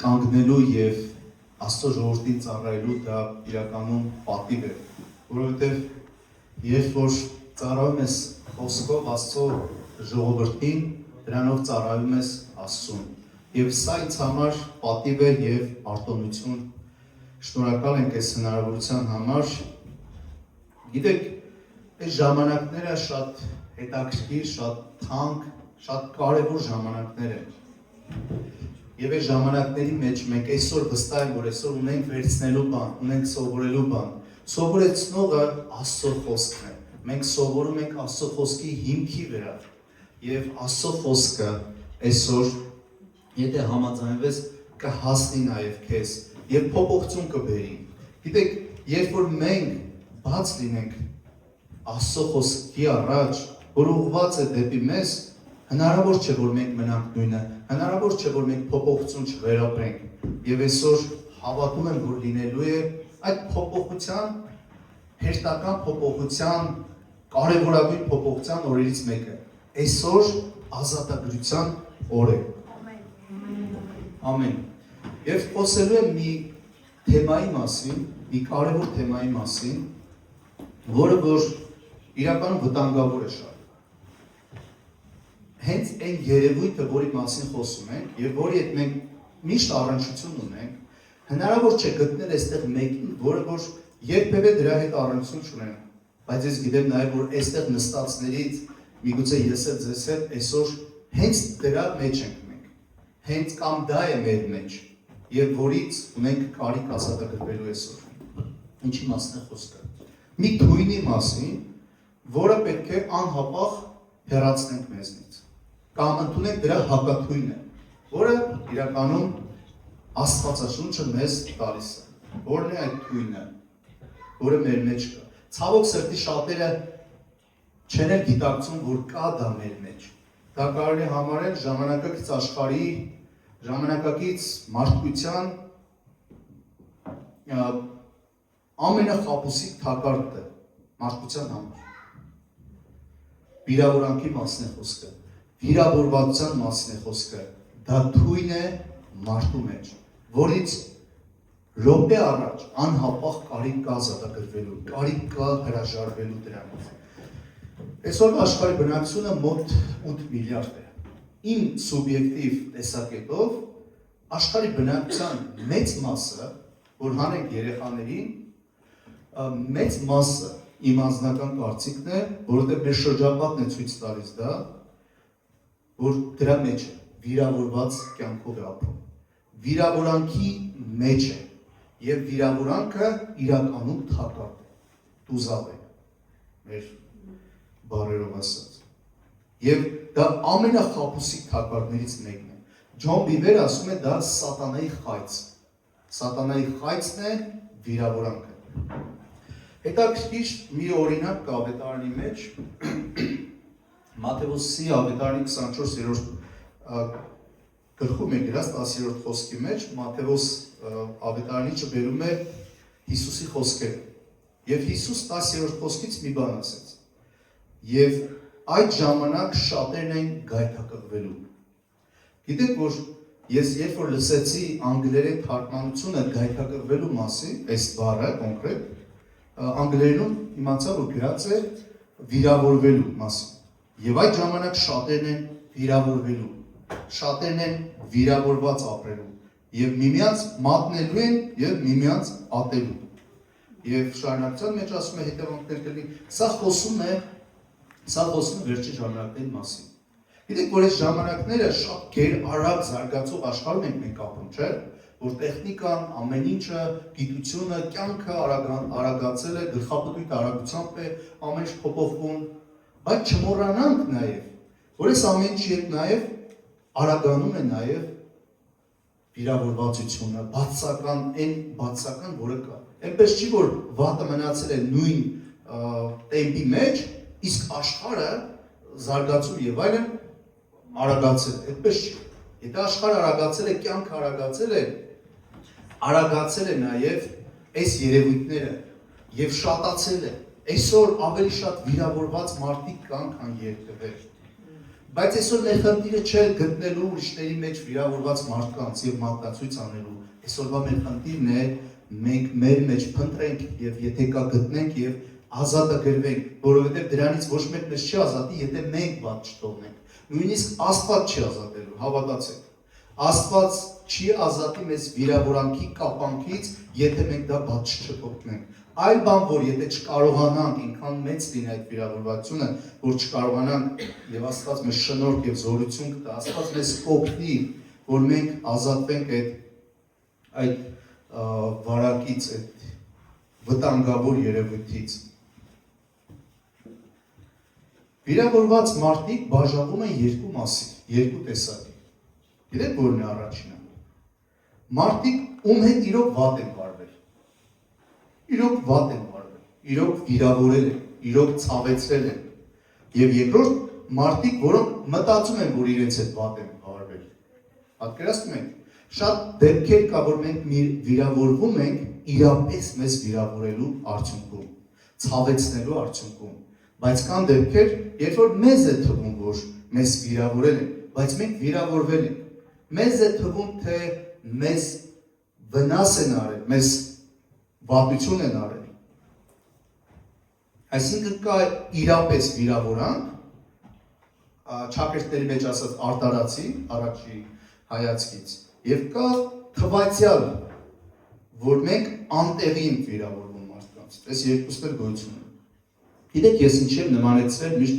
կանգնելու եւ Աստծո ժողովրդին ծառայելու դա իրականում պատիվ է, որովհետեւ երբ որ ծառայում ես խոսքով Աստծո ժողովրդին, դրանով ծառայում ես Աստծուն։ Եվ սա ինձ համար պատիվ է եւ արտոնություն։ Շնորհակալ ենք այս հնարավորության համար։ Գիտեք, այս ժամանակները շատ հետաքրքիր, շատ թանկ, շատ կարևոր ժամանակներ են։ Եվ այս ժամանակների մեջ մենք այսօր վստահ ենք, որ այսօր ունենք վերցնելու բան, ունենք սովորելու բան։ Սովորեցնողը Աստծո խոսքն է։ Մենք սովորում ենք Աստծո խոսքի հիմքի վրա։ Եվ Աստծո խոսքը այսօր, եթե համաձայնվես, կհասնի նաև քեզ եւ փոփոխություն կբերի։ Գիտեք, երբ որ մենք բաց լինենք Աստծո խոսքի առաջ, որ ուղղված է դեպի մեզ, հնարավոր չէ, որ մենք մնանք նույնը, հնարավոր չէ, որ մենք փոփոխություն չվերապրենք։ Եվ այսօր հավատում եմ, որ լինելու է այդ փոփոխության, հերթական փոփոխության, կարևորագույն փոփոխության օրերից մեկը։ Այսօր ազատագրության օր է։ Ամեն։ Եվ խոսելու եմ մի թեմայի մասին, մի կարևոր թեմայի մասին, որը որ իրականում վտանգավոր է շատ։ Հենց այն երևույթը, որի մասին խոսում ենք, եւ որի հետ մենք միշտ առնչություն ունենք, հնարավոր չէ գտնել այստեղ մեկին, որը որ երբևէ դրա հետ առնչություն չունենա։ Բայց ես գիտեմ նաեւ, որ այստեղ նստածներից միգուցե ես էլ ձեզ հետ այսօր հենց դրա մեջ ենք մենք։ Հենց կամ դա է մեր մեջ, եւ որից ունենք կարիք ազատագրվելու այսօր։ Ինչի մասն է խոսքը։ Մի թույնի մասին, որը պետք է անհապաղ հեռացնենք մեզնից։ Կամ ընդունենք դրա հակաթույնը, որը իրականում Աստվածաշունչը մեզ տալիս է։ Որն է այդ թույնը, որը մեր մեջ կա։ Ցավոք սրտի շատերը չեն էլ գիտակցում, որ կա դա մեր մեջ։ Դա կարելի է համարել ժամանակակից աշխարհի, ժամանակակից մարդկության ամենախապուսիկ թակարդը մարդկության համար։ Վիրավորանքի մասին է խոսքը, վիրավորվածության մասին է խոսքը, դա թույն է մարդու մեջ, որից րոպե առաջ անհապաղ կարիք կա ազատագրվելու, կարիք կա հրաժարվելու դրանից։ Այսօր աշխարհի բնակչությունը մոտ 8 միլիարդ է։ Իմ սուբյեկտիվ տեսակետով աշխարհի բնակչության մեծ մասը, որ հանենք երեխաներին, մեծ մասը իմ անձնական կարծիքն է, որովհետև մեր շրջապատն է ցույց տալիս դա, որ դրա մեջ է, վիրավորված կյանքով է ապրում։ Վիրավորանքի մեջ է, եւ վիրավորանքը իրականում թակարդ է, տուզավ է, մեր բառերով ասած։ Եվ դա ամենախապուսիկ թակարդներից մեկն է։ Ջոն Բիվերը ասում է դա սատանայի խայծ։ Սատանայի խայծն է վիրավորանքը։ Հետաքրքիր մի օրինակ կա ավետարանի մեջ, Մատթեոսի ավետարանի 24-րդ գլխում է գրած 10-րդ խոսքի մեջ, Մատթեոս ավետարանիչը բերում է Հիսուսի խոսքերը։ Եվ Հիսուս 10-րդ խոսքից մի բան ասեց։ Եվ այդ ժամանակ շատերն են գայթակղվելու։ Գիտեք, որ ես երբ որ լսեցի անգլերեն թարգմանությունը գայթակղվելու մասին, այս բառը կոնկրետ, անգլերենում իմացա, որ գրած է վիրավորվելու մասին։ Եվ այդ ժամանակ շատերն են վիրավորվելու, շատերն են վիրավորված ապրելու, եւ միմյանց մատնելու են եւ միմյանց ատելու։ Եվ շարունակության մեջ ասում է հետևանքներ կլինի, սա խոսում է վերջին ժամանակների մասին։ Գիտեք, որ այս ժամանակները շատ գերարագ զարգացող աշխարհում ենք մենք ապրում, չէ՞, որ տեխնիկան, ամեն ինչը, գիտությունը, կյանքը արագացել է, գլխապտույտ արագությամբ է, ամեն ինչ փոփոխվում, բայց չմոռանանք նաեւ, որ այս ամեն ինչի հետ նաեւ արագանում է նաեւ վիրավորվածությունը, բացական, որը կա։ Այնպես չի, որ վատը մնացել է նույն տեմպի մեջ, իսկ աշխարհը զարգացում եւ այլն արագացել է, այդպես չի։ Եթե աշխարհը արագացել է, կյանքը արագացել է նաեւ այս երևույթները եւ շատացել է։ Այսօր ավելի շատ վիրավորված մարդիկ կան, քան երբևէ։ Բայց այսօր մեր խնդիրը չէ գտնելու ուրիշների մեջ վիրավորված մարդկանց եւ մատնացույց անելու։ Այսօրվա մեր խնդիրն է մենք մեր մեջ փնտրենք եւ եթե կա գտնենք եւ ազատագրվենք, որովհետեւ դրանից ոչ մեկ մեզ չի ազատի, եթե մենք բաց չթողնենք։ Նույնիսկ Աստված չի ազատելու, հավատացեք։ Աստված չի ազատի մեզ վիրավորանքի կապանքից, եթե մենք դա բաց չթողնենք։ Այլ բան, որ եթե չկարողանանք, ինքան մեծ լինի այդ վիրավորվածությունը, որ չկարողանանք եւ Աստված մեզ շնորհք եւ զորություն կտա, Աստված մեզ կօգնի, որ մենք ազատվենք այդ վարակից, այդ վտանգավոր երևույթից։ Վիրավորված մարդիկ բաժանվում են երկու մասի, երկու տեսակի։ Գիտեք որն է առաջինը։ Մարդիկ ում հետ իրոք վատ են վարվել։ Իրոք վատ են վարվել, իրոք վիրավորել են, իրոք ցավեցրել են։ Եվ երկրորդ մարդիկ, որոնք մտածում են, որ իրենց հետ վատ են վարվել։ Պատկերացնում եք, շատ դեպքեր կա, որ մենք վիրավորվում ենք իրապես մեզ վիրավորելու արդյունքում, ցավեցնելու արդյունքում։ Բայց կան դեպքեր, երբ որ մեզ է թվում, որ մեզ վիրավորել են, բայց մենք վիրավորվել ենք։ Մեզ է թվում, թե մեզ վնաս են արել, մեզ վատություն են արել։ Այսինքն կա իրապես վիրավորանք, ճակերտների մեջ ասած արտարացի, առաջի հայացքից, եւ կա թվացյալ, որ մենք անտեղի ենք վիրավորվում մարդկանց։ Այս երկուսն էլ գոյություն ունեն։ Գիտեք, ես ինչի եմ նմանեցրել միշտ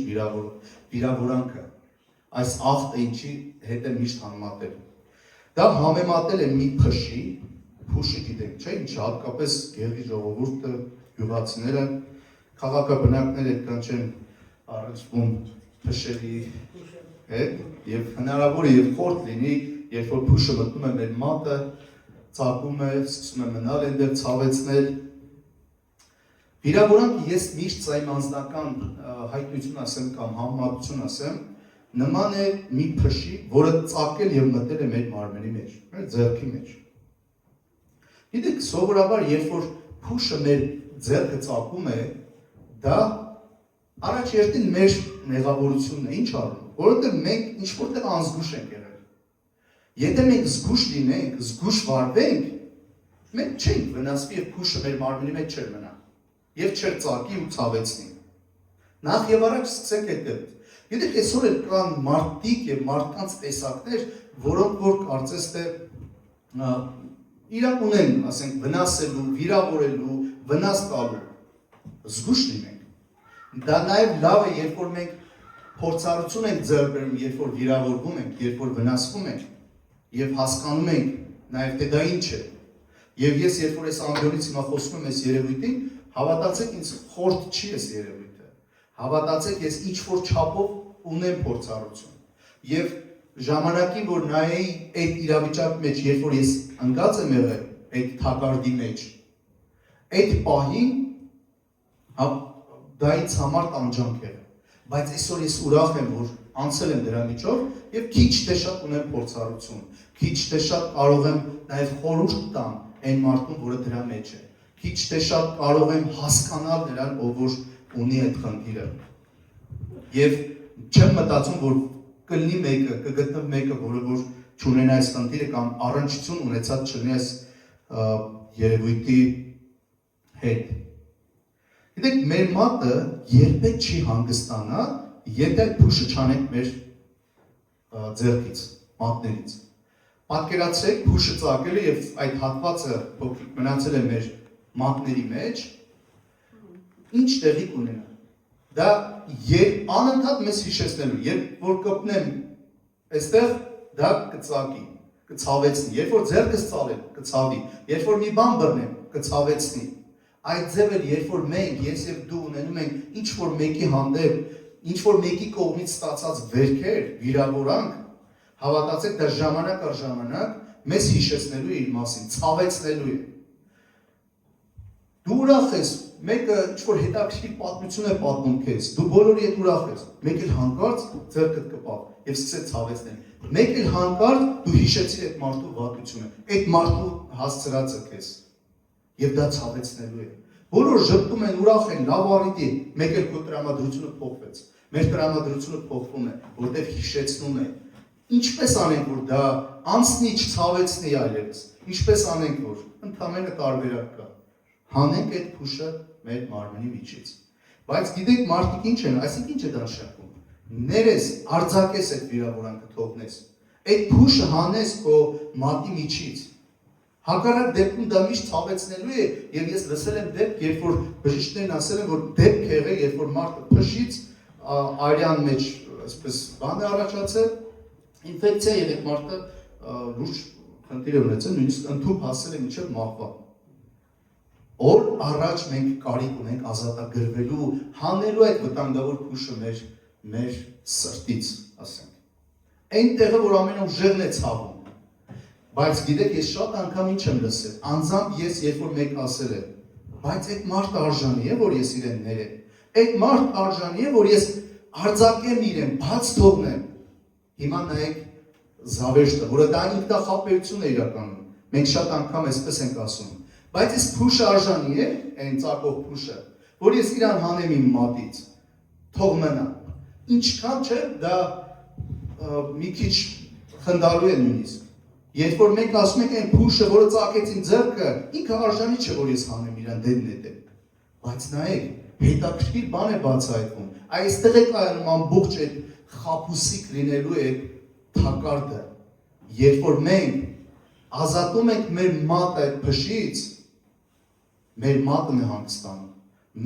վիրավորանքը, այս ախտը ինչի հետ եմ միշտ համեմատել։ Դա համեմատել եմ մի փշի, փուշը գիտենք, չէ՞, ինչ հատկապես գեղի ժողովուրդը, գյուղացիները, քաղաքաբնակները այդքան չեն առնչվում փշերի հետ, եւ հնարավոր է եւ խորտ լինի, երբ որ փուշը մտնում է մեր մատը, ծակում է, սկսում է մնալ այնտեղ, ցավեցնել։ Վիրավորանք ես միշտ ծայմ անձնական հայտնություն ասեմ կամ համեմատություն ասեմ, նման է մի փշի, որը ծակել եւ մտել է մեր մարմնի մեջ, մեր ձեռքի մեջ։ Գիտեք, սովորաբար երբ որ փուշը մեր ձեռքը ծակում է, դա առաջ երթին մեր նեղավորությունն է, ինչ առնում, որովհետեւ մենք ինչ որտեղ անզգուշ ենք եղել։ Եթե մենք զգուշ լինենք, զգուշ վարվենք, մենք չենք վնասվի եւ փուշը մեր մարմնի մեջ չէր մնա։ Եվ չէր ծակի ու ցավեցնի։ Նախ եւ առաջ սկսենք այդտեղից։ Գիտեք, այսօր էլ կան մարդիկ եւ մարդկանց տեսակներ, որոնք որ կարծես թե իրակ ունեն, ասենք, վնասելու, վիրավորելու, վնաս տալու։ Զգուշ լինենք։ Դա նաեւ լավ է, երբ որ մենք փորձառություն ենք ձեռք բերում, երբ որ վիրավորվում ենք, երբ որ վնասվում ենք, եւ հասկանում ենք նաեւ թե դա ինչ է։ Եվ ես երբ որ այս ամբիոնից հիմա խոսում եմ այս երևույթին, հավատացեք ինձ խորտ չի այս երևույթը։ Հավատացեք ես ինչ որ չափով ունեմ փորձառություն։ Եվ ժամանակին որ նայեի այդ իրավիճակի մեջ, երբ որ ես ընկած եմ եղել այդ թակարդի մեջ, այդ պահին դա ինձ համար տանջանք էր։ Բայց այսօր ես ուրախ եմ, որ անցել եմ դրա միջով եւ քիչ թե շատ ունեմ փորձառություն, քիչ թե շատ կարող եմ նաեւ խորհուրդ տամ այն մարդուն, որը դրա մեջ է։ Քիչ թե շատ կարող եմ հասկանալ նրան, ով որ ունի այդ խնդիրը։ Եվ չեմ մտածում, որ կլինի մեկը, կգտնվի մեկը, որը որ չունենա այս խնդիրը կամ առնչություն ունեցած չլինի այս երևույթի հետ։ Գիտեք, մեր մատը երբեք չի հանգստանա, եթե փուշը չանենք մեր ձեռքից, մատներից։ Պատկերացրեք, փուշը ծակել է եւ այդ հատվածը փոքրիկ մնացել է մեր մատների մեջ, ինչ տեղի կունենա։ Դա անընդհատ մեզ հիշեցնելու, երբ որ կպնեմ այստեղ, դա կծակի, կցավեցնի, երբ որ ձեռքս ծալեմ, կցավի, երբ որ մի բան բռնեմ, կցավեցնի։ Այդ ձևը, երբ որ մենք, ես եւ դու ունենում ենք ինչ որ մեկի հանդեպ, ինչ որ մեկի կողմից ստացած վերքեր, վիրավորանք, հավատացեք, դա ժամանակ առ ժամանակ մեզ հիշեցնելու է իր մասին, ցավեցնելու է։ Դու ուրախ ես, մեկը ինչ-որ հետաքրքիր պատմություն է պատմում քեզ, դու բոլորի հետ ուրախ ես, մեկ էլ հանկարծ ձեռքդ կպավ եւ սկսեց ցավեցնել։ Մեկ էլ հանկարծ դու հիշեցիր այդ մարդու վատությունը, այդ մարդու հասցրածը քեզ։ Եվ դա ցավեցնելու է։ Բոլոր ժպտում են, ուրախ են, լավ առիթ է, մեկ էլ քո տրամադրությունը փոխվեց։ Մեր տրամադրությունը փոխվում է, որտեղ հիշեցնում է։ Ինչպես անենք, որ դա անցնի չցավեցնի այլևս։ Ինչպես անենք, որ ընդհանրապես տարբերակ կա։ Հանենք այդ փուշը մեր մարմնի միջից։ Բայց գիտեք, մարդիկ ինչ են, այսինքն ինչ է դա նշանակում։ Ներես, արձակես այդ վիրավորանքը թողնես։ Այդ փուշը հանես քո մատի միջից։ Հակառակ դեպքում դա միշտ ցավեցնելու է, եւ ես լսել եմ դեպք, երբ որ բժիշկներն ասել են, որ դեպք եղել, երբ որ մարդը փշից արյան մեջ, այսպես բան է առաջացել, ինֆեկցիա եւ այդ մարդը լուրջ խնդիր է ունեցել, նույնիսկ ընդհանուր հասել է մինչեւ մահվան։ Օր առաջ մենք կարիք ունենք ազատագրվելու, հանելու այդ վտանգավոր փուշը մեր սրտից, ասենք։ Այն տեղը, որ ամենաուժեղն է ցավում։ Բայց գիտեք, ես շատ անգամ ինչ եմ լսել, անձամբ ես երբ որ մեկ ասել է, բայց այդ մարդը արժանի է, որ ես իրեն ներեմ։ Այդ մարդ արժանի է, որ ես արձակեմ իրեն, բաց թողնեմ։ Հիմա նայեք զավեշտը, որը դա ինքնախապերություն է իրականում։ Մենք շատ անգամ այսպես ենք ասում։ Բայց այս փուշը արժանի է, այն ծակող փուշը, որ ես իրան հանեմ իմ մատից, թող մնա։ Ինչքան չէ, դա մի քիչ խնդալու է նույնիսկ։ Երբ որ մենք ասում ենք այն փուշը, որը ծակեց իմ ձեռքը, ինքը արժանի չէ, որ ես հանեմ իրան դեն նետեմ։ Բայց նայեք, հետաքրքիր բան է բացահայտվում։ Այստեղ է կայանում ամբողջ այդ խաբուսիկ լինելու է թակարդը։ Երբ որ մենք ազատում ենք մեր մատը այդ փշից, մեր մատն է հանգստանում։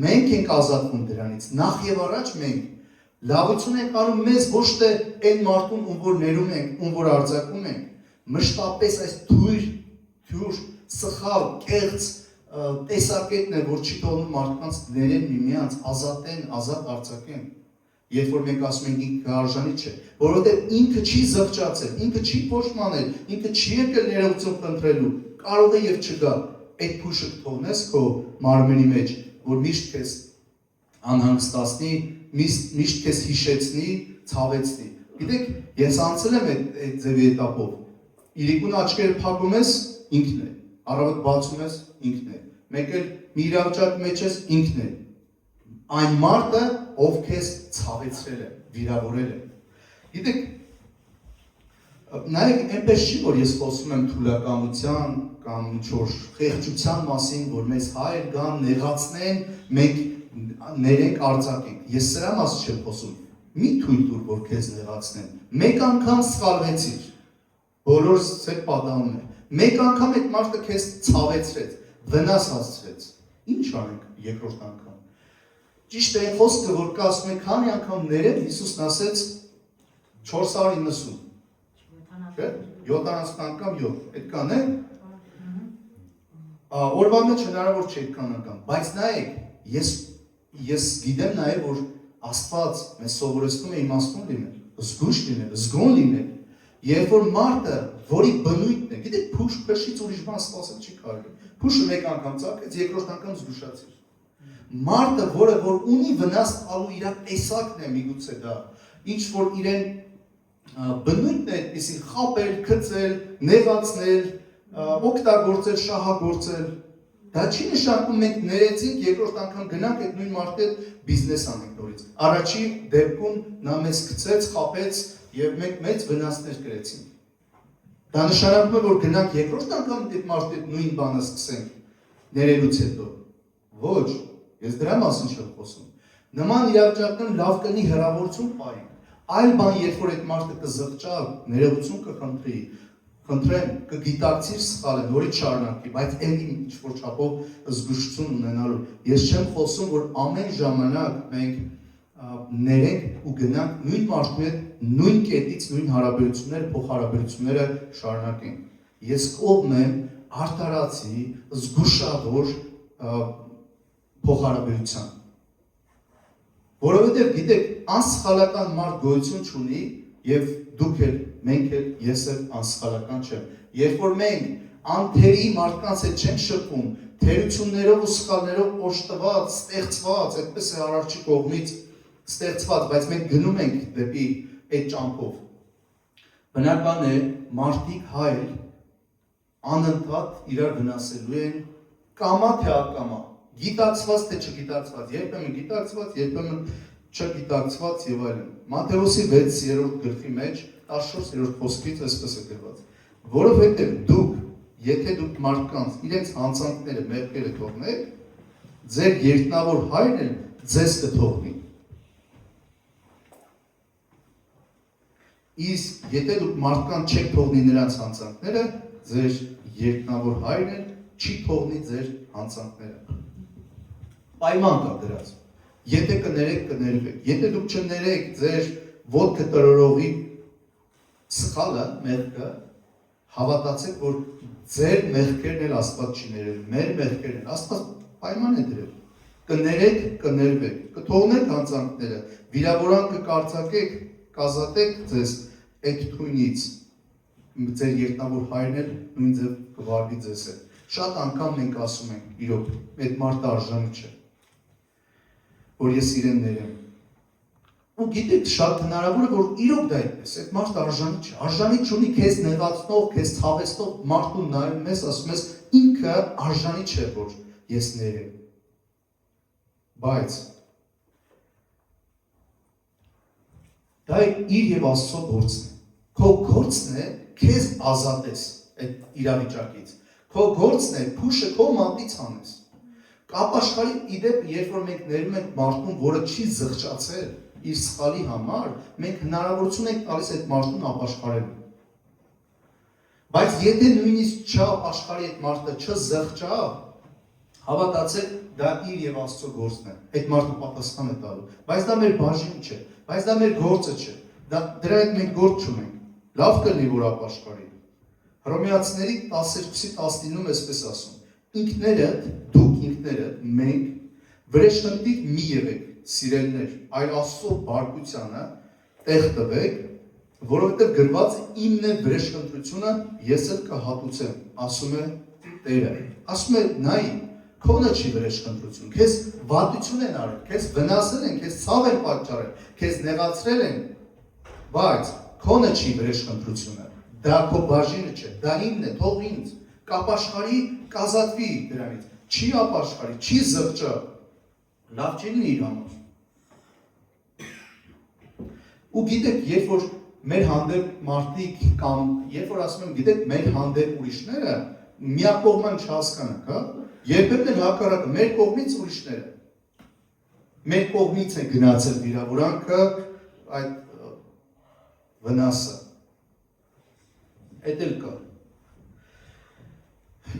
Մենք ենք ազատվում դրանից, նախ եւ առաջ մենք լավություն ենք անում մեզ, ոչ թե այն մարդուն, ում որ ներում ենք, ում որ արձակում ենք, մշտապես այս թույր, սխալ, կեղծ տեսակետն է, որ չի թողնում մարդկանց ներեն միմյանց, ազատեն, ազատ արձակեն։ Երբ որ մենք ասում ենք ինքը արժանի չէ, որովհետև ինքը չի զղջացել, ինքը չի փոշմանել, ինքը չի եկել ներողություն խնդրելու, կարող է եւ չգա։ Այդ փուշը թողնես քո մարմնի մեջ, որ միշտ քեզ անհանգստացնի, միշտ քեզ հիշեցնի, ցավեցնի։ Գիտեք, ես անցել եմ այդ ձևի этаպով։ Իրիկուն աչքերը փակում ես, ինքն է, առավոտ բացում ես, ինքն է, մեկ էլ մի իրավիճակի մեջ ես, ինքն է, այն մարդը, ով քեզ ցավեցրել է, վիրավորել է։ Գիտեք, նայեք, այնպես չի, որ ես խոսում եմ թուլակամության կամ ինչ-որ խեղճության մասին, որ մեզ հայր գան, նեղացնեն, մենք ներենք, արձակենք։ Ես սրա մասին չեմ խոսում։ Մի թույլ տուր, որ քեզ նեղացնեն։ Մեկ անգամ սխալվեցիր, բոլորս ձեր պատահում է։ Մեկ անգամ այդ մարդը քեզ ցավեցրեց, վնաս հասցրեց։ Ինչ անենք երկրորդ անգամ։ Ճիշտ է այն խոսքը, որ կա ասում է, քանի անգամ ներել, Հիսուսն ասեց 490։ Չէ՞։ 70 անգամ 7։ Այդքան է։ Օրվա մեջ հնարավոր չէ այդքան անգամ, բայց նայեք, ես գիտեմ նաև, որ Աստված մեզ սովորեցնում է իմաստուն լինել, զգույշ լինել, զգոն լինել։ Երբ որ մարդը, որի բնույթն է, գիտեք, փշից ուրիշ բան սպասել չի կարելի։ Փուշը մեկ անգամ ծակեց, երկրորդ անգամ զգուշացիր։ Մարդը, որ ունի վնաս տալու իր տեսակն է միգուցե դա, ինչ որ իրեն բնույթն է այդպեսին խաբել, գծել, նեղացնել, օգտագործել, շահագործել։ Դա չի նշանակում մենք ներեցինք, երկրորդ անգամ գնանք այդ նույն մարդի հետ բիզնես անենք նորից։ Առաջի դեպքում նա մեզ գցեց, խաբեց եւ մենք մեծ վնասներ կրեցինք։ Դա նշանակում է, որ գնանք երկրորդ անգամ այդ մարդի հետ նույն բանը սկսենք ներելուց հետո։ Ոչ, ես դրա մասին չեմ խոսում։ Նման իրավիճակներում լավ կլինի հեռավորություն պահենք։ Այլ բան, երբ որ այդ մարդը կզղջա, ներողություն կխնդրի, խնդրեմ, կգիտակցիր սխալը, նորից շարունակի, բայց էլի ինչ-որ չափով զգուշություն ունենալու։ Ես չեմ խոսում, որ ամեն ժամանակ մենք ներենք ու գնանք նույն մարդու հետ, նույն կետից, նույն հարաբերությունները, փոխհարաբերությունները շարունակենք։ Ես կողմ եմ արդարացի, զգուշավոր փոխհարաբերության։ Որովհետև գիտեք, անսխալական մարդ գոյություն չունի եւ դուք էլ, մենք էլ, ես էլ անսխալական չեմ։ Երբ որ մենք անթերի մարդկանց հետ չենք շփվում, թերություններով ու սխալներով օժտված, ստեղծված, այդպես է արարչի կողմից ստեղծված, բայց մենք գնում ենք դեպի այդ ճամփով։ Բնական է, մարդիկ հայր անընդհատ իրար վնասելու են կամա թե ակամա, գիտակցված թե չգիտակցված, երբեմն գիտակցված, երբեմն չգիտակցված եւ այլն։ Մատթեոսի 6-րդ գլխի մեջ 14-րդ խոսքից այսպես է գրված. որովհետեւ դուք, եթե դուք մարդկանց իրենց հանցանքները, մեղքերը թողնեք, ձեր երկնավոր հայրն էլ ձեզ կթողնի։ Իսկ եթե դուք մարդկանց չեք թողնի նրանց հանցանքները, ձեր երկնավոր հայրն էլ չի թողնի ձեր հանցանքները։ Պայման կա դրած։ Եթե կներեք, կներվեք։ Եթե դուք չներեք ձեր ոտքը տրորողի սխալը, մեղքը, հավատացեք, որ ձեր մեղքերն էլ Աստված չի ներել, մեր մեղքերն էլ Աստված պայման է դրել։ Կներեք, կներվեք, կթողնեք հանցանքները, վիրավորան կկարծակեք, կազատեք ձեզ այդ թույնից, ձեր երկնավոր հայրն էլ նույն ձև կվարվի ձեզ հետ։ Շատ անգամ մենք ասում ենք, իրոք, այդ մարդը արժանի չէ, որ ես իրեն ներեմ։ Ու գիտեք, շատ հնարավոր է, որ իրոք դա այդպես, այդ մարդը արժանի չէ, արժանի չունի քեզ նեղացնող, քեզ ցավեցնող մարդու նայում ես, ասում ես, ինքը արժանի չէ, որ ես ներեմ։ Բայց դա իր եւ Աստծո գործն է։ Քո գործն է քեզ ազատես այդ իրավիճակից։ Քո գործն է փուշը քո մատից անես։ Կապաշխարի իդեպ, երբ որ մենք ներում ենք մարդուն, որը չի զղջացել իր սխալի համար, մենք հնարավորություն ենք տալիս այդ մարդուն ապաշխարելու։ Բայց եթե նույնիսկ չապաշխարի այդ մարդը, չզղջա, հավատացեք, դա իր եւ Աստծո գործն է։ Այդ մարդը պատասխան է տալու։ Բայց դա մեր բաժինը չէ, բայց դա մեր գործը չէ։ Դրա հետ մենք գործ չունենք։ Լավ կլինի, որ ապաշխարի։ Հռոմեացիների 12:19-ում էսպես ասում. Ինքներդ, դուք ինքներդ, մենք վրեժխնդիր մի եղեք, սիրելներ, այլ Աստծո բարկությանը տեղ տվեք, որովհետև գրված իմն է վրեժխնդրությունը, ես էլ կհատուցեմ, ասում է Տերը։ Ասում է նայ, քոնը չի վրեժխնդրություն, քեզ վատություն են արել, քեզ վնասել են, քեզ ցավ են պատճառել, քեզ նեղացրել են, բայց քոնը չի վրեժխնդրությունը, դա քո բաժինը չէ, դա իմն է, թող ինձ, կապաշխարի, կազատվի դրանից, չի ապաշխարի, չի զղջա, լավ չի լինի իր համար։ Ու գիտեք, երբ որ մեր հանդեպ մարդիկ կամ երբ որ ասում եմ, գիտեք, մեր հանդեպ ուրիշները միակողման չհասկանանք, հա? Երբեմն էլ հակառակը, մեր կողմից ուրիշները։ Մեր կողմից է գնացել վիրավորանքը, այդ վնասը։ Էդ էլ կա։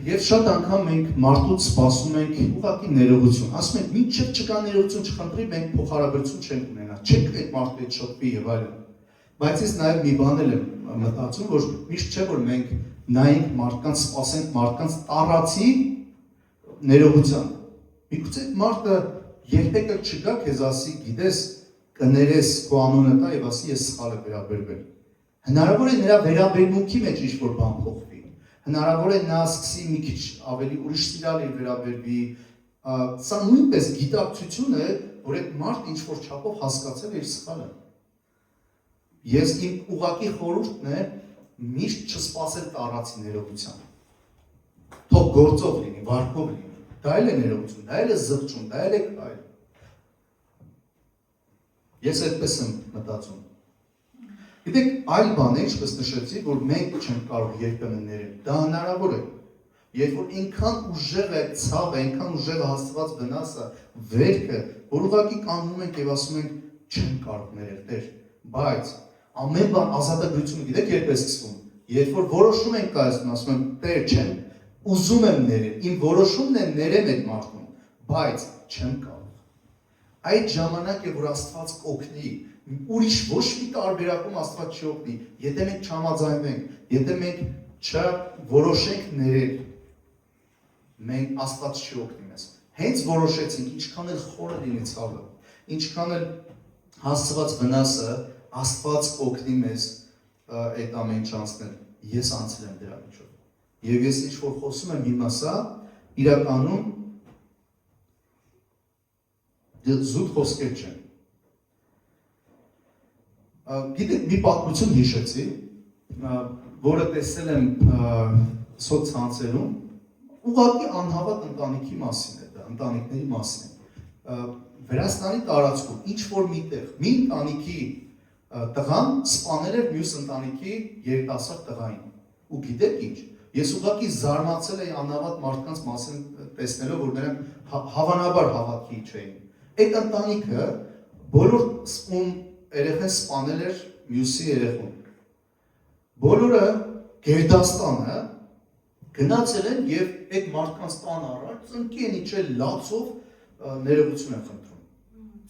Եվ շատ անգամ մենք մարդուց սպասում ենք ուղղակի ներողություն։ Ասում ենք, մինչև չկա ներողություն չխնդրի, մենք փոխհարաբերություն չենք ունենա, չենք այդ մարդու հետ շփվի եւ այլն։ Բայց ես նաեւ մի բան էլ եմ մտածում, որ միշտ չէ որ մենք նայենք մարդկանց, սպասենք մարդկանց տարածի ներողության։ Միգուցե այդ մարդը երբեք չգա քեզ ասի, գիտես, կներես քո անունը տա եւ ասի ես սխալ եմ վերաբերվել։ Հնարավոր է նրա վերաբերմունքի մեջ ինչ-որ բան փոխվի։ Հնարավոր է նա սկսի մի քիչ ավելի ուրիշ սիրալիր վերաբերվի, սա նույնպես գիտակցություն է, որ այդ մարդը ինչ-որ չափով հասկացել է իր սխալը։ Ես իմ ուղղակի խորհուրդն է միշտ չսպասել տարածի ներողության։ Թող գործով լինի, վարկով լինի։ Դա էլ է ներողություն, դա էլ է զղջում, դա էլ է այլ։ Ես այդպես եմ մտածում։ Գիտեք, այլ բան է, ինչպես նշեցի, որ մենք չենք կարող երբեմն ներել։ Դա հնարավոր է։ Երբ որ այնքան ուժեղ է ցավը, այնքան ուժեղ է հասցված վնասը, վերքը, որ ուղղակի կանգնում ենք եւ ասում ենք չենք կարող ներել, Տեր, բայց ամեն բան ազատագրությունը գիտեք երբ է սկսվում։ Երբ որ որոշում ենք կայացնում, ասում եմ Տեր, չեմ, ուզում եմ ներել, իմ որոշումն է ներեմ այդ մարդուն, բայց չեմ կարող։ Այդ ժամանակ է որ Աստված կօգնի, ուրիշ ոչ մի տարբերակում Աստված չի օգնի, եթե մենք չհամաձայնվենք, եթե մենք չորոշենք ներել, մենք Աստված չի օգնի մեզ։ Հենց որոշեցինք, ինչքան էլ խորը լինի ցավը, ինչքան էլ հասցված վնասը, Աստված կօգնի մեզ այդ ամեն ինչ անցնել։ Ես անցել եմ դրա միջով։ Եվ ես ինչ որ խոսում եմ հիմա սա, իրականում զուտ խոսքեր չեն։ Գիտեք, մի պատմություն հիշեցի, որը տեսել եմ սոցցանցերում, ուղղակի անհավատ ընտանիքի մասին է դա, ընտանիքների մասին է։ Վրաստանի տարածքում ինչ որ միտեղ մի ընտանիքի տղան սպանել էր մյուս ընտանիքի երիտասարդ տղային։ Ու գիտեք ինչ, ես ուղղակի զարմացել էի անհավատ մարդկանց մասին տեսնելով, որ նրանք հավանաբար հավատքի չէին։ Այդ ընտանիքը բոլոր ում երեխան սպանել էր մյուսի երեխուն։ Բոլորը Գերդաստանը գնացել են եւ այդ մարդկանց տան առաջ ծնկի են իջել լացով ներողություն են խնդրում։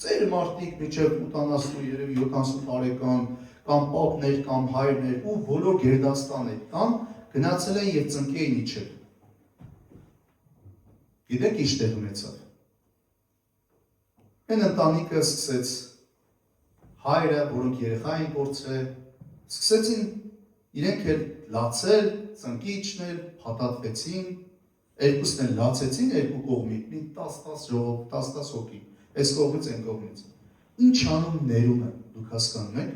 Ծեր մարդիկ միջև 80-70 տարեկան կամ պապներ կամ հայրներ ու բոլոր Գերդաստանը տան գնացել են եւ ծնկի են իջել։ Գիտեք ինչ տեղ ունեցավ։ Այն ընտանիքը սկսեց հայրը, որոնք երեխա էին կորցրել, սկսեցին իրենք էլ լացել, ծնկի իջնել, փաթաթվեցին, երկուսն էլ լացեցին երկու կողմից, 10 ժողով, 10 հոգի, այս կողմից այն կողմից։ Ինչ անում ներում է, դուք հասկանում եք։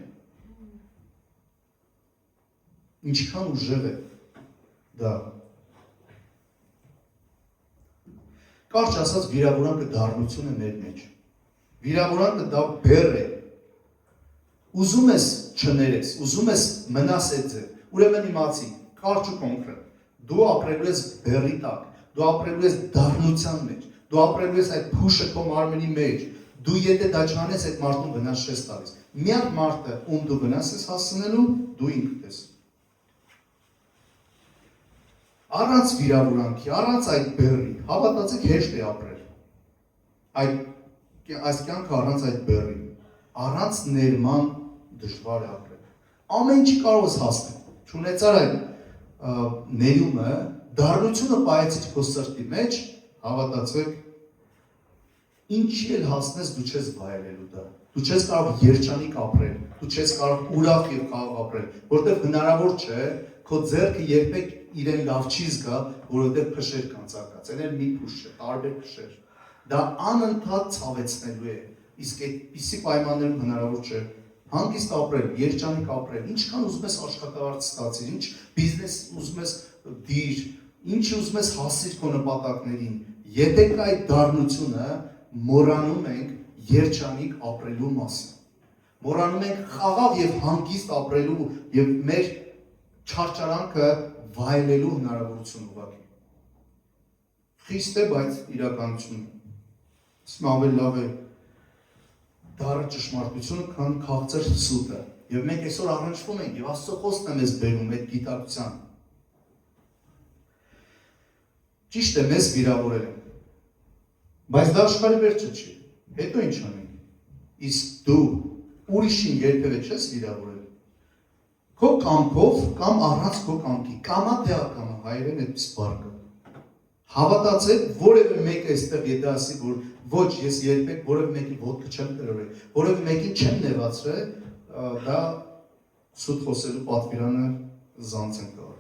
Ինչքան ուժեղ է դա։ Կարճ ասած վիրավորանքը դառնություն է մեր մեջ։ Վիրավորանքը դա բեռ է։ Ուզում ես չներես, ուզում ես մնաս այդ ձև, ուրեմն իմացի, կարճ ու կոնկրետ, դու ապրելու ես բեռի տակ, դու ապրելու ես դառնության մեջ, դու ապրելու ես այդ փուշը քո մարմնի մեջ, դու եթե դա չանես այդ մարդուն վնաս չես տալիս։ Միակ մարդը, ում դու վնաս ես հասցնելու, դու ինքդ ես։ Առանց վիրավորանքի, առանց այդ բեռի, հավատացեք հեշտ է ապրել։ Այս կյանքը առանց այդ բեռի, առանց ներման դժվար է ապրել։ Ամեն ինչի կարող ես հասնել։ Չունեցար այդ ներումը, դառնությունը պայեցիչ քո սրտի մեջ, հավատացեք, ինչի էլ հասնես դու չես վայելելու դա։ Դու չես կարող երջանիկ ապրել, դու չես կարող ուրախ եւ խաղաղ ապրել, որտեղ հնարավոր չէ քո ձեռքը երբեք իրեն լավ չի զգա, որովհետեւ փշեր կան ցակած։ Այն էլ մի փուշ չէ, տարբեր փշեր։ Դա անընդհատ ցավեցնելու է։ Իսկ այդպիսի պայմաններում հնարավոր չէ հանգիստ ապրել, երջանիկ ապրել, ինչքան ուզում ես աշխատավարձ ստացիր, ինչ բիզնես ուզում ես դիր, ինչ ուզում ես հասցիր քո նպատակներին, եթե կա այդ դառնությունը, մոռանում ենք երջանիկ ապրելու մասին։ Մոռանում ենք խաղաղ եւ հանգիստ ապրելու եւ մեր չարչարանքը վայելելու հնարավորություն ուղղակի։ Խիստ է, բայց իրականություն։ Իսկ ավելի լավ է դառը ճշմարտությունը, քան քաղցր սուտը։ Եվ մենք այսօր առնչվում ենք եւ Աստծո խոսքն է մեզ բերում այդ գիտակցության։ Ճիշտ է, մեզ վիրավորել են։ Բայց դա աշխարհի վերջը չի։ Հետո ինչ անենք։ Իսկ դու ուրիշին երբևէ չես վիրավորել։ Քո կամքով կամ առանց քո կամքի, կամա թե ակամա, հայերեն այդպես բառ կա։ Հավատացեք, որևէ մեկը այստեղ եթե ասի, որ ոչ, ես երբեք որևէ մեկի ոտքը չեմ տրորել, որևէ մեկին չեմ նեղացրել, դա սուտ խոսելու պատվիրանը զանց են կառնում։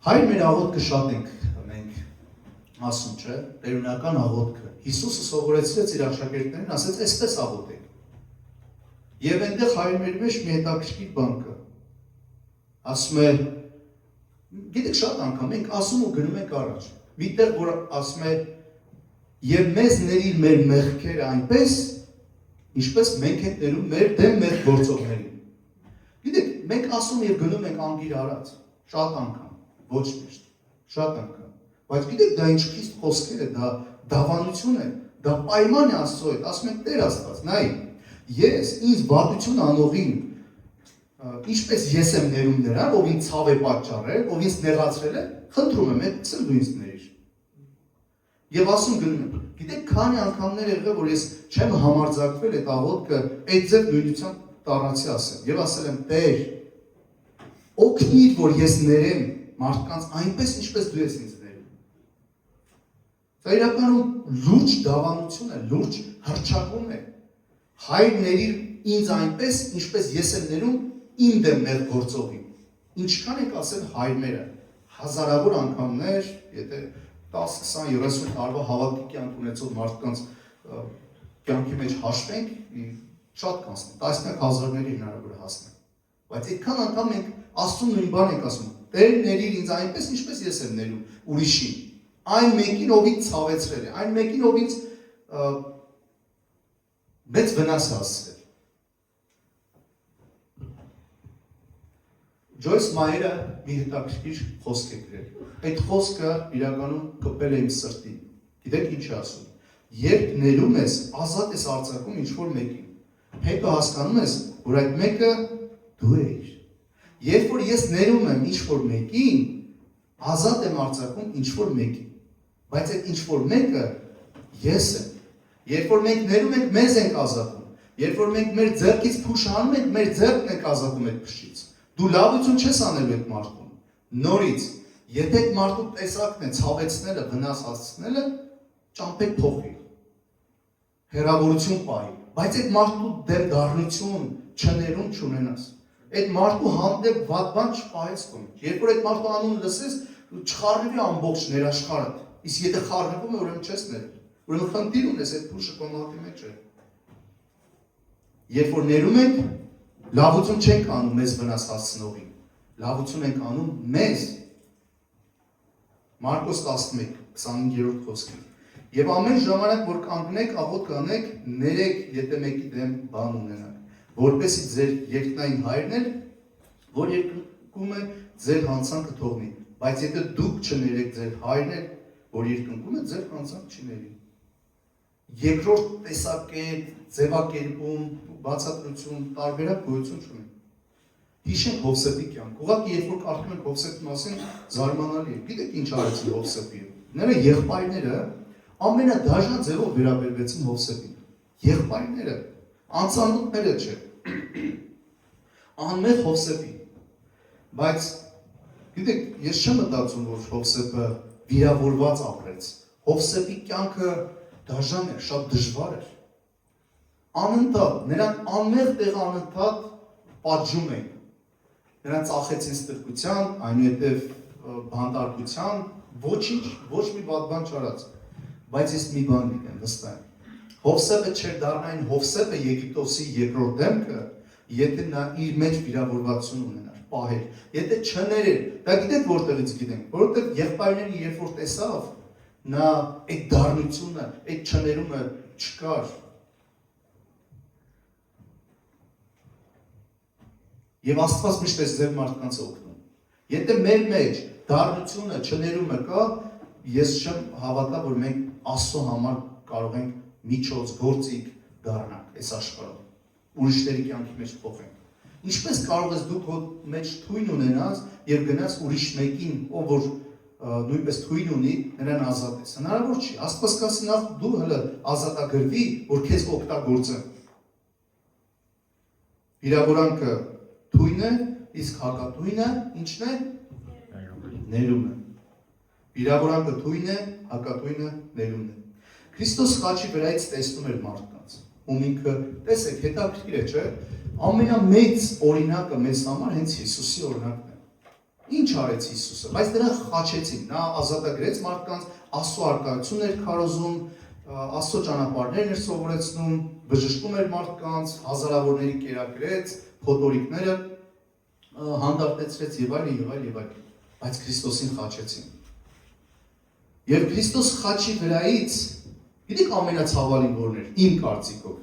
Հայր մեր աղոթքը շատ ենք մենք ասում, չէ, տերունական աղոթքը։ Հիսուսը սովորեցրեց իր աշակերտներին, ասեց, այսպես աղոթեք։ Եվ այնտեղ հայր մեր մեջ մի հետաքրքիր բան կա։ Ասում է, գիտեք շատ անգամ մենք ասում ու գնում ենք առաջ։ Միտեղ որ ասում է եւ մեզ ների մեր մեղքերը այնպես, ինչպես մենք ենք ներում մեր դեմ մեր գործողներին։ Գիտեք, մենք ասում եւ գնում ենք անգիր արած, շատ անգամ, ոչ միշտ, շատ անգամ։ Բայց գիտեք դա ինչ խիստ խոսքեր է, դա դավանություն է, դա պայման է Աստծո հետ, ասում ենք Տեր Աստված, նայ, ես ինձ վատություն անողին ինչպես ես եմ ներում նրան, ով ինձ ցավ է պատճառել, ով ինձ նեղացրել է, խնդրում եմ, այդպես դու ինձ ների։ Եվ ասում գնում եմ, գիտեք, քանի անգամներ եղել, որ ես չեմ համարձակվել այդ աղոթքը, այդ ձև նույնությամբ տառացի ասել։ Եվ ասել եմ, Տեր, օգնիր, որ ես ներեմ մարդկանց այնպես, ինչպես դու ես ինձ ներում։ Դա իրականում լուրջ դավանություն է, լուրջ հռչակում է։ Հայր ներիր ինձ այնպես, ինչպես ես եմ ներում իմ դեմ մեր գործողին։ Ինչքան եք ասել հայրները, հազարավոր անգամներ, եթե 10, 20, 30 տարվա հավատքի կյանք ունեցող մարդկանց կյանքի մեջ հաշվենք, շատ կանցնի, տասնյակ հազարների հնարավոր է հասնել։ Բայց այդքան անգամ մենք Աստծուն նույն բան ենք ասում, Տեր ների ինձ այնպես, ինչպես ես եմ ներում ուրիշին։ Այն մեկին, ով ինձ ցավեցրել է, այն մեկին, ով ինձ մեծ վնաս հասցրել։ Ջոյս Մայերը մի հետաքրքիր խոսք է գրել։ Այդ խոսքը իրականում կպել է իմ սրտին։ Գիտեք ինչ է ասում։ Երբ ներում ես, ազատ ես արձակում ինչ-որ մեկին։ Հետո հասկանում ես, որ այդ մեկը դու ես։ Երբ որ ես ներում եմ ինչ-որ մեկին, ազատ եմ արձակում ինչ-որ մեկին։ Բայց այդ ինչ-որ մեկը ես եմ։ Երբ որ մենք ներում ենք, մեզ ենք ազատում։ Երբ որ մենք մեր ձեռքից փուշ անում ենք, մեր ձեռքն ենք ազատում այդ փշից։ Դու լավություն չես անելու այդ մարդուն։ Նորից, եթե այդ մարդու տեսակն է ցավեցնելը, վնաս հասցնելը, ճամփեք փոխի։ Հեռավորություն պահի, բայց այդ մարդու դեմ դառնություն չներում չունենաս։ Այդ մարդու հանդեպ վատ բան չպահես քո մեջ։ Երբ որ այդ մարդու անունը լսես, չխառնվի ամբողջ ներաշխարհդ։ Իսկ եթե խառնվում է, ուրեմն չես ներել։ Ուրեմն խնդիր ունես այդ փուշը քո մատի մեջ է։ Երբ որ ներում ենք, լավություն չենք անում մեզ վնաս հասցնողին։ Լավություն ենք անում մեզ։ Մարկոս 11:25 խոսքը։ Եվ ամեն ժամանակ, որ կանգնեք, աղոթք անեք, ներեք, եթե մեկի դեմ բան ունենաք, որպեսզի ձեր երկնային հայրն էլ, որ երկնքում է, ձեր հանցանքը թողնի, բայց եթե դուք չներեք ձեր հայրն էլ, որ երկնքում է, ձեր հանցանք չի ների։ Երկրորդ տեսակետ, ձևակերպում, բացատրություն, տարբերակ գոյություն չունի։ Հիշենք Հովսեփի կյանք։ Ուղղակի երբ որ կարդում ենք Հովսեփի մասին, զարմանալի է։ Գիտեք ինչ արեցին Հովսեփին։ Նրա եղբայրները ամենադաժան ձևով վերաբերվեցին Հովսեփին։ Եղբայրները, անծանոթները չէ։ Անմեղ Հովսեփին։ Բայց գիտեք, ես չեմ մտածում, որ Հովսեփը վիրավորված ապրեց։ Հովսեփի կյանքը դաժան էր, շատ դժվար էր։ Անընդհատ, նրան անմեղ տեղ անընդհատ պատժում էին։ Նրան ծախեցին ստրկության, այնուհետև բանտարկության, ոչինչ, ոչ մի վատ բան չարած։ Բայց ես մի բան գիտեմ, վստահ եմ։ Հովսեփը չէր դառնա այն Հովսեփը Եգիպտոսի երկրորդ դեմքը, եթե նա իր մեջ վիրավորվածություն ունենար, պահեր։ Եթե չներեր, դա գիտեք որտեղից գիտենք, որովհետև եղբայրները երբ որ տեսավ, նա այդ դառնությունը, այդ չներումը չկար։ Եվ Աստված միշտ էս ձեր մարդկանց օգնում։ Եթե մեր մեջ դառնությունը, չներումը կա, ես չեմ հավատա, որ մենք Աստծո համար կարող ենք միջոց, գործիք դառնանք այս աշխարհում։ Ուրիշների կյանքի մեջ փոխենք։ Ինչպես կարող ես դու քո մեջ թույն ունենաս եւ գնաս ուրիշ մեկին, ով որ նույնպես թույն ունի, նրան ազատես։ Հնարավոր չի։ Աստված կասի նախ դու հələ ազատագրվի, որ քեզ օգտագործեն։ Վիրավորանքը թույն է, իսկ հակաթույնը ինչն է։ Ներում է։ Վիրավորանքը թույն է, հակաթույնը ներումն է։ Քրիստոս խաչի վրայից տեսնում էր մարդկանց, ում ինքը, տեսեք, հետաքրքիր է, չէ՞, ամենամեծ օրինակը մեզ համար հենց Հիսուսի օրինակն է։ Ինչ արեց Հիսուսը, բայց նրան խաչեցին, նա ազատագրեց մարդկանց, Աստծո արկայությունն էր քարոզում, Աստծո ճանապարհներն էր սովորեցնում, բժշկում էր մարդկանց, հազարավորների կերակրեց, փոթորիկները հանդարտեցրեց եւ այլն եւ այլն եւ այլն, բայց Քրիստոսին խաչեցին։ Եվ Քրիստոս խաչի վրայից, գիտեք ամենացավալին որն էր, իմ կարծիքով,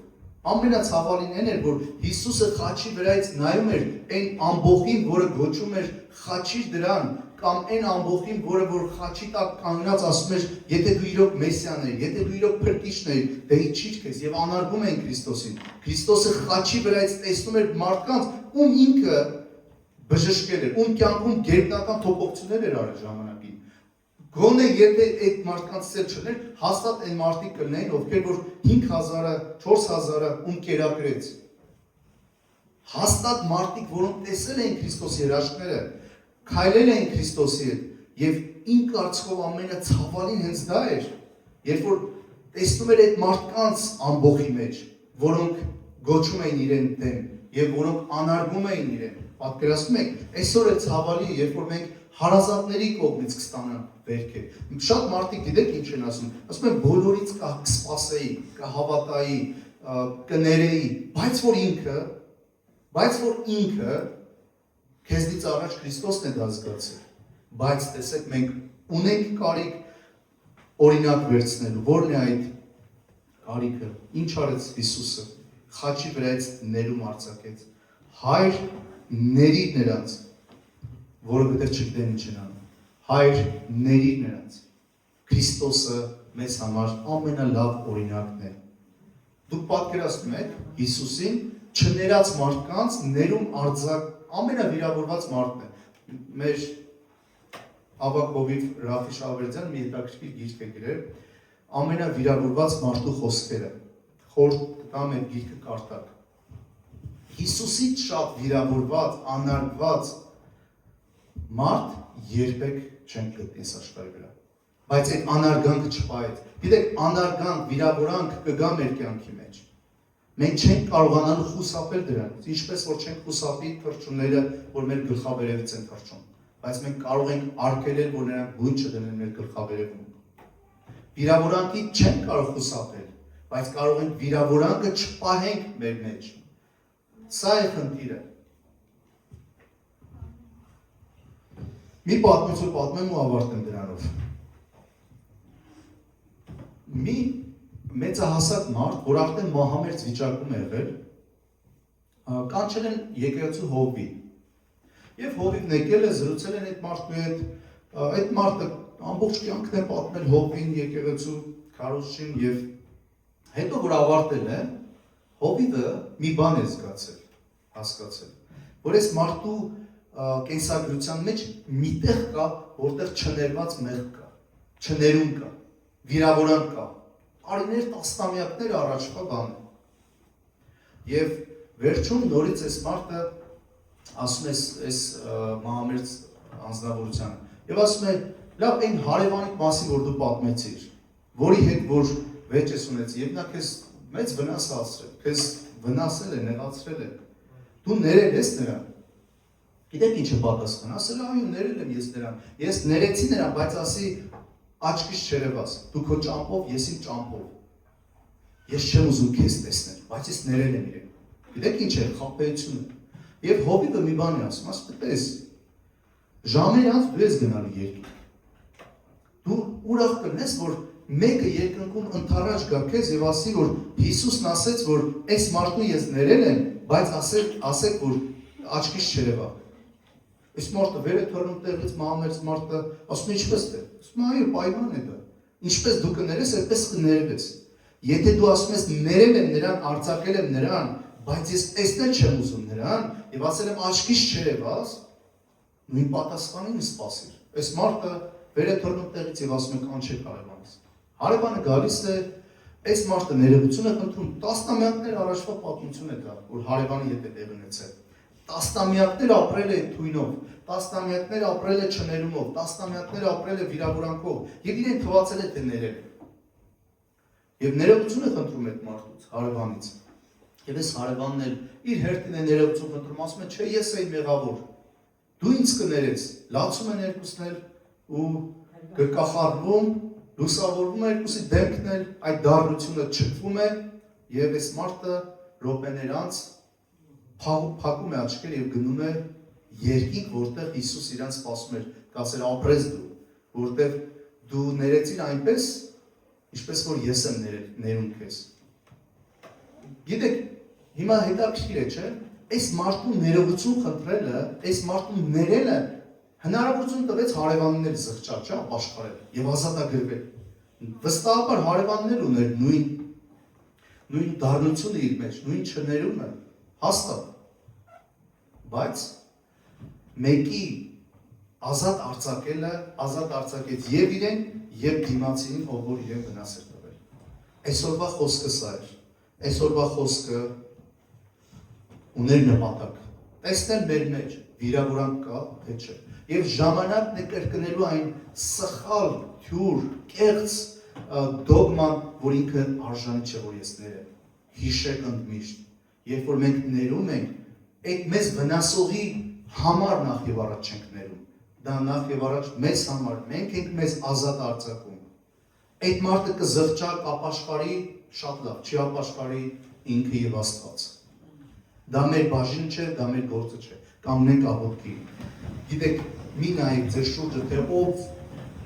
ամենացավալին այն էր, որ Հիսուսը խաչի վրայից նայում էր այն ամբոխին, որը գոչում էր խաչիր դրան, կամ այն ամբոխին, որը որ խաչի տակ կանգնած ասում էր, եթե դու իրոք Մեսիան ես, եթե դու իրոք փրկիչն ես, դե իջիր քեզ եւ անարգում էին Քրիստոսին։ Քրիստոսը խաչի վրայից տեսնում էր մարդկանց, ում ինքը բժշկել էր, ում կյանքում գերբնական փոփոխություններ էր արել ժամանակին։ Գոնե եթե այդ մարդկանց ծեր չներ, հաստատ այն մարդիկ կլինեին, ովքեր որ 5000-ը, 4000-ը ում կերակրեց։ Հաստատ մարդիկ, որոնք տեսել էին Քրիստոսի հրաշքները, քայլել էին Քրիստոսի հետ, եւ իմ կարծիքով ամենացավալին հենց դա էր, երբ որ տեսնում էր այդ մարդկանց ամբոխի մեջ, որոնք գոչում էին իրեն դեմ եւ որոնք անարգում էին իրեն։ Պատկերացնում եք, այսօր է ցավալի, երբ որ մենք հարազատների կողմից կստանանք վերքեր։ Շատ մարդիկ գիտեք ինչ են ասում են բոլորից կսպասեի, կհավատայի, կներեի, բայց որ ինքը քեզնից առաջ Քրիստոսն է դա զգացել։ Բայց տեսեք մենք ունենք կարիք օրինակ վերցնելու, որն է այդ կարիքը, ինչ արեց Հիսուսը, խաչի վրայից ներում արձակեց, Հայր ների նրանց, որովհետև չգիտեն ինչ են անում, Հայր ների նրանց, Քրիստոսը մեզ համար ամենալավ օրինակն է, դուք պատկերացնում եք Հիսուսին չներած մարդկանց ներում արձակ ամենավիրավորված մարդն է, մեր ավակ հովիվ Ռաֆի Շավերդյան մի հետաքրքիր գիրք է գրել ամենավիրավորված մարդու խոսքերը, խորհուրդ կտամ այդ գիրքը կարդաք։ Հիսուսից շատ վիրավորված, անարգված մարդ երբեք չենք գտնի այս աշխարհի վրա, բայց այդ անարգանքը չպահեց։ Գիտեք, անարգանք, վիրավորանք կգա մեր կյանքի մեջ։ Մենք չենք կարողանալու խուսափել դրանից, ինչպես որ չենք խուսափի թռչունները, որ մեր գլխավերևից են թռչում, բայց մենք կարող ենք արգելել, որ նրանք բույն չդնեն մեր գլխավերևում։ Վիրավորանքից չենք կարող խուսափել, բայց կարող ենք վիրավորանքը չպահենք մեր մեջ։ Սա է խնդիրը։ Մի պատմություն պատմեմ ու ավարտեմ դրանով։ Մի մեծահասակ մարդ, որ արդեն մահամերձ վիճակում է եղել, կանչել են եկեղեցու հովվի։ Եվ հովիվն եկել է, զրուցել են այդ մարդու հետ, այդ մարդը ամբողջ կյանքն է պատմել հովվին, եկեղեցու քարոզչին եւ հետո որ ավարտել է, հովիվը մի բան է հասկացել, որ այս մարդու կենսագրության մեջ միտեղ կա, որտեղ չներված մեղք կա, չներում կա, վիրավորանք կա, տարիներ տասնամյակներ առաջվա բան է։ Եվ վերջում նորից այս մարդը ասում է այս մահամերձ անձնավորությանը եւ ասում է լավ այն հարևանի մասին որ դու պատմեցիր որի հետ որ վեճ ես ունեցի եւ նա քեզ մեծ վնաս է հասցրել քեզ վնասել է նեղացրել է դու ներել ես նրան գիտեք ինչ է պատասխան ասել այո ներել եմ ես ներեցի նրան բայց ասի աչքից չերևաս դու քո ճամփով ես իմ ճամփով ես չեմ ուզում քեզ տեսնել բայց ես ներել եմ իրեն գիտեք ինչ է խաբեությունը եւ հովիվը մի բան է ասում տես ժամեր անց դու ես գնալու երկինք դու ուրախ կլինես որ մեկը երկնքում ընթառաջ գա քեզ եւ ասի որ Հիսուսն ասեց որ այս մարդուն ես ներել եմ բայց ասեք որ աչքից չերևա այս մարդը վեր է թռնում տեղից մահամերձ մարդը ասում ինչպես է ասում այո պայման է դա ինչպես դու կներես այդպես կներվես եթե դու ասում ես ներել եմ նրան արձակել եմ նրան բայց ես տեսնել չեմ ուզում նրան եւ ասել եմ աչքից չերևաս նույն պատասխանին սպասիր այս մարդը վեր է թռնում տեղից եւ ասում է կանչեք հարևանս հարևանը գալիս է այս մարդը ներողություն է խնդրում տասնամյակներ առաջվա պատմություն է դա որ հարևանի հետ է տեղ ունեցել տասնամյակներ ապրել է թույնով տասնամյակներ ապրել է չներումով տասնամյակներ ապրել է վիրավորանքով եւ իրեն թվացել է թե ներել եւ ներողություն է խնդրում այդ մարդուց հարևանից եւ այս հարևանն էլ իր հերթին է ներողություն խնդրում ասում է չէ ես էի մեղավոր դու ինձ կներես լացում են երկուսն էլ ու գրկախառվում լուսավորվում է երկուսի դեմքն էլ այդ դառնությունը չքվում է եւ այս մարդը րոպեներ անց փակում է աչքերը եւ գնում է երկինք որտեղ Հիսուս իրան սպասում էր ասել ապրես դու որտեղ դու ներեցիր այնպես ինչպես որ ես եմ ներում քեզ գիտեք հիմա հետաքրքիր է չէ այս մարդու ներողություն խնդրելը այս մարդու ներելը հնարավորություն տվեց հարևաններ զղջալ չէ ապաշխարել եւ ազատագրվել վստահաբար հարևաններ ուներ նույն դառնությունը իր մեջ նույն չներումը հաստատ բայց մեկի ազատ արձակեց եւ իրեն եւ դիմացին ով որ իրեն վնաս էր տվել այսօրվա խոսքը սա էր այսօրվա խոսքը ուներ նպատակ տեսնել մեր մեջ վիրավորանք կա թե չէ եւ ժամանակն է կրկնելու այն սխալ թյուր կեղծ դոգման որ ինքը արժանի չէ որ ես ներեմ հիշեք ընդմիշտ երբ որ մենք ներում ենք այդ մեզ վնասողի համար նախ եւ առաջ չենք ներում դա նախ եւ առաջ մեզ համար մենք ենք մեզ ազատ արձակում այդ մարդը կզղջա կապաշխարի շատ լավ չի ապաշխարի ինքը եւ Աստված դա մեր բաժին չէ դա մեր գործը չէ կանգնենք աղոթքի գիտեք մի նայեք ձեր շուրջը թե ով